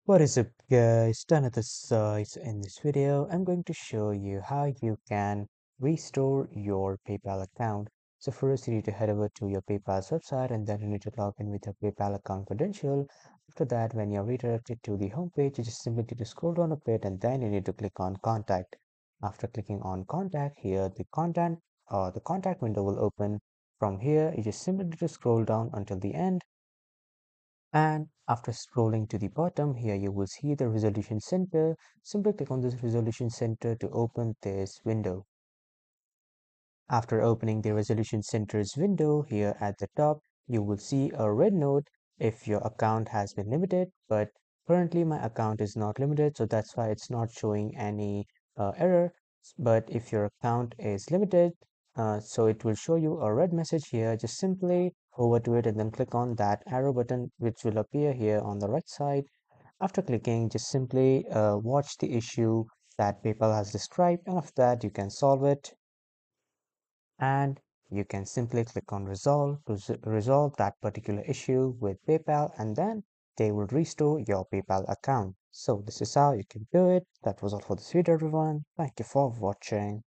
What is up guys, another size. In this video I'm going to show you how you can restore your PayPal account. So first you need to head over to your PayPal's website and then you need to log in with your PayPal account credential. After that, when you're redirected to the home page, you just simply need to scroll down a bit and then you need to click on contact. After clicking on contact, here the contact window will open. From here you just simply need to scroll down until the end, and after scrolling to the bottom, here you will see the resolution center. Simply click on this resolution center to open this window. After opening the resolution center's window, here at the top, you will see a red note if your account has been limited, but currently my account is not limited, so that's why it's not showing any error. But if your account is limited, so it will show you a red message here. Just simply over to it and then click on that arrow button, which will appear here on the right side. After clicking, just simply watch the issue that PayPal has described, and after that you can solve it, and you can simply click on resolve to resolve that particular issue with PayPal, and then they will restore your PayPal account. So this is how you can do it. That was all for this video, everyone. Thank you for watching.